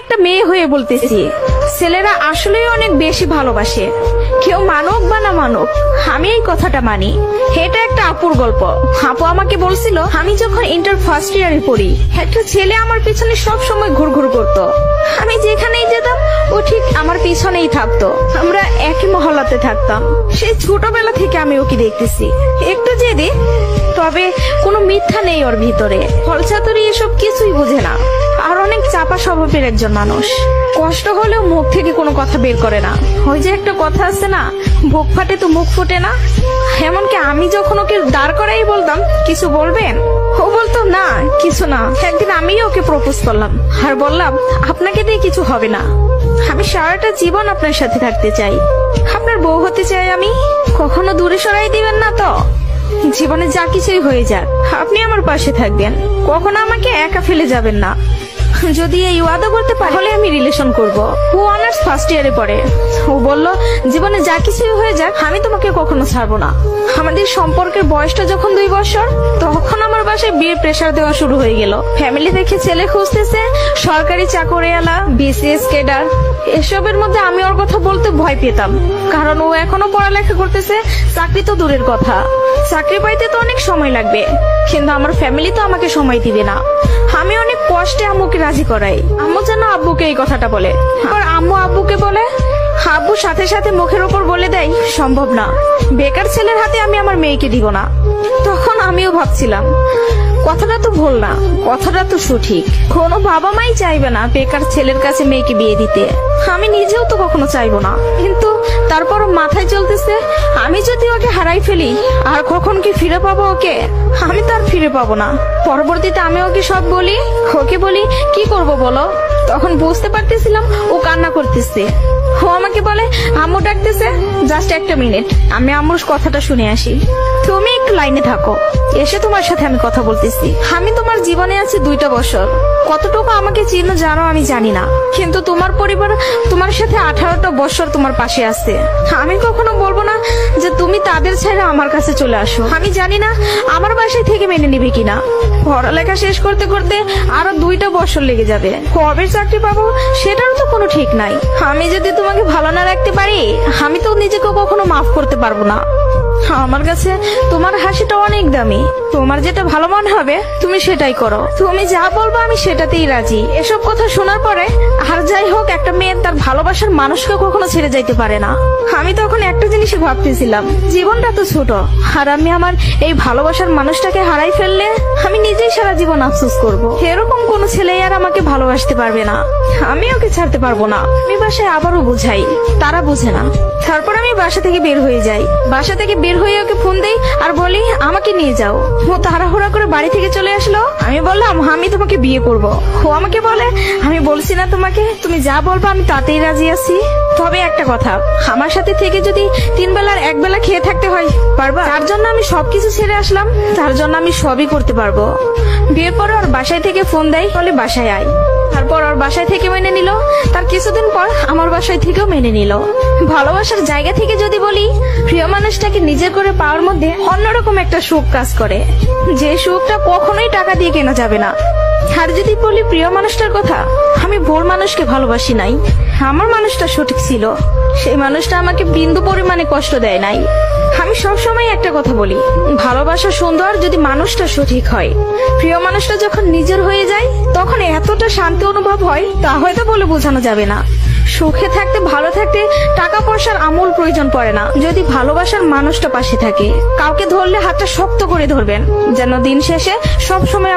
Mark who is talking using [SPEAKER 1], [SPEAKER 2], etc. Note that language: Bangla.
[SPEAKER 1] একটা মেয়ে হয়ে বলতেছি, ছেলেরা আসলেই অনেক বেশি ভালোবাসে। কেউ মানুক বা না মানুক, আমি এই কথাটা মানি। এটা একটা আপুর গল্প। আপু আমাকে বলছিল, আমি যখন ইন্টার ফার্স্ট ইয়ারে পড়ি, একটা ছেলে আমার পিছনে সব সময় ঘুরঘুর করতো। আমি যেখানেই যেতাম ও ঠিক আমার পিছনেই থাকতো। আমরা একই মহল্লাতে থাকতাম। সেই ছোটবেলা থেকে আমি ওকে দেখতেছি। একটু জেদি, তবে কোনো মিথ্যা নেই ওর ভিতরে। ফলচাতুরি এসব কিছুই বুঝে না, আর অনেক চাপা স্বভাবের একজন মানুষ। কষ্ট হলেও মুখ থেকে কোনো কথা বের করে না। ওই যে একটা কথা আছে না, বুক ফাটে তো মুখ ফুটে না। এমনকি আমি যখন ওকে দাঁড় করাই বলতাম, কিছু বলবেন, ও বলতো না কিছু না। একদিন আমি ওকে প্রপোজ করলাম আর বললাম, আপনাকে দিয়ে কিছু হবে না, আমি সারাটা জীবন আপনার সাথে থাকতে চাই, আপনার বউ হতে চাই আমি। কখনো দূরে সরাই দিবেন না তো? জীবনে যা কিছুই হয়ে যাক, আপনি আমার পাশে থাকবেন, কখনো আমাকে একা ফেলে যাবেন না। যদি এই ওয়াদা করতে পারি তাহলে আমি রিলেশন করব। ও অনার্স ফার্স্ট ইয়ারে পড়ে। ও বলল, জীবনে যা কিছুই হয়ে যাক আমি তোমাকে কখনো ছাড়বো না। আমাদের সম্পর্কের বয়সটা যখন 2 বছর, তখন আমার বাসায় বিয়ের প্রেসার দেওয়া শুরু হয়ে গেল। ফ্যামিলি থেকে ছেলে খুঁজতেছে, সরকারি চাকরিওয়ালা, বিসিএস ক্যাডার। এসবের মধ্যে আমি ওর কথা বলতে ভয় পেতাম, কারণ ও এখনো পড়ালেখা করতেছে। চাকরি তো দূরের কথা, চাকরি পাইতে তো অনেক সময় লাগবে, কিন্তু আমার ফ্যামিলি তো আমাকে সময় দিবে না। আমি অনেক কষ্টে আম্মুকে রাজি করাই। আম্মু যেন আব্বুকে এই কথাটা বলে, আর আম্মু আব্বুকে বলে। আব্বু সাথে সাথে মুখের উপর বলে দেয়, সম্ভব না, বেকার ছেলের হাতে আমি আমার মেয়েকে দিব না। তখন আমিও ভাবছিলাম, কথাটা তো ভুল না, কথাটা তো সঠিক। কোনো বাবা মাই চাইবে না বেকার ছেলের কাছে মেয়েকে বিয়ে দিতে। আমি নিজেও তো কখনো চাইবো না, কিন্তু তারপরও মাথায় চলতেছে, আমি যদি ওকে হারাই ফেলি আর কখন কি ফিরে পাবো ওকে? আমি তো আর ফিরে পাবো না। পরবর্তীতে আমি ওকে সব বলি, ওকে বলি কি করব বলো। তখন বুঝতে পারতেছিলাম ও কান্না করতেছে। ও আমাকে বলে, আম্মু ডাকতেছে, জাস্ট একটা মিনিট, আমি আম্মুর কথাটা শুনে আসি, তুমি একটু লাইনে থাকো, এসে তোমার সাথে আমি কথা বলতেছি। আমি তোমার জীবনে আছি 2টা বছর, কতটুকু আমাকে চিনো জানো আমি জানি না, কিন্তু তোমার পরিবার তোমার সাথে 18টা বছর তোমার পাশে আছে। আমি কখনো বলবো না যে তুমি তাদের ছেড়ে আমার কাছে চলে আসো। আমি জানি না আমার বাসায় থেকে মেনে নিবে কিনা। পড়ালেখা শেষ করতে করতে আরো 2টা বছর লেগে যাবে, কবে চাকরি পাবো সেটারও তো কোনো ঠিক নাই। আমি যদি তোমাকে ভালো না রাখতে পারি, আমি তো নিজেকে কখনো মাফ করতে পারবো না। আমার কাছে তোমার হাসিটা অনেক দামি, তোমার যেটা ভালো মনে হবে তুমি সেটাই করো, তুমি যা বলবো আমি সেটাতেই রাজি। এসব কথা শোনার পরে, আর যাই হোক, একটা মেয়ে তার ভালোবাসার মানুষকে কখনো ছেড়ে যাইতে পারে না। আমি তখন একটা জিনিসই ভাবতেছিলাম, জীবনটা তো ছোট, আর আমি আমার এই ভালোবাসার মানুষটাকে হারাই ফেললে আমি নিজেই সারা জীবন আফসোস করব। এরকম কোনো ছেলে আর আমাকে ভালোবাসতে পারবে না, আমি ওকে ছাড়তে পারবো না। আমি বাসায় আবারও বুঝাই, তারা বুঝে না। তারপর আমি বাসা থেকে বের হয়ে যাই। বাসা থেকে বের হয়ে ওকে ফোন দেই আর বলি, আমাকে নিয়ে যাও। ও তাড়াহুড়া করে বাড়ি থেকে চলে আসলো। আমি বললাম, আমি তোমাকে বিয়ে করব। ও আমাকে বলে, আমি বলছি না তোমাকে, তুমি যা বলবো আমি তাতেই রাজি আছি, তবে একটা কথা, আমার সাথে থেকে যদি 3 বেলার 1 বেলা খেয়ে থাকতে হয় পারবা? তার জন্য আমি সবকিছু ছেড়ে আসলাম, তার জন্য আমি সবই করতে পারবো। বিয়ের পরে ওর বাসায় থেকে ফোন দেয়, বলে বাসায় আয়। তারপর ওর বাসায় থেকে মেনে নিল, তার কিছুদিন পর আমার বাসায় থেকেও মেনে নিল। ভালোবাসার জায়গা থেকে যদি বলি, প্রিয় মানুষটাকে নিজের করে পাওয়ার মধ্যে অন্যরকম একটা সুখ কাজ করে, যে সুখটা কখনোই টাকা দিয়ে কেনা যাবে না। আর যদি বলি প্রিয় মানুষটার কথা, আমি ভোর মানুষকে ভালোবাসি নাই, আমার মানুষটা সঠিক ছিল। সেই মানুষটা আমাকে বিন্দু পরিমাণে কষ্ট দেয় নাই। আমি সবসময় একটা কথা বলি, ভালোবাসা সুন্দর যদি মানুষটা সঠিক হয়। প্রিয় মানুষটা যখন নিজের হয়ে যায়, তখন এতটা শান্তি অনুভব হয় তা হয়তো বলে বোঝানো যাবে না। সুখে থাকতে, ভালো থাকতে টাকা পয়সার আমূল প্রয়োজন পড়ে না, যদি ভালোবাসার মানুষটা পাশে থাকে। কাউকে ধরলে হাতটা শক্ত করে ধরবেন, যেন দিন শেষে সব সময়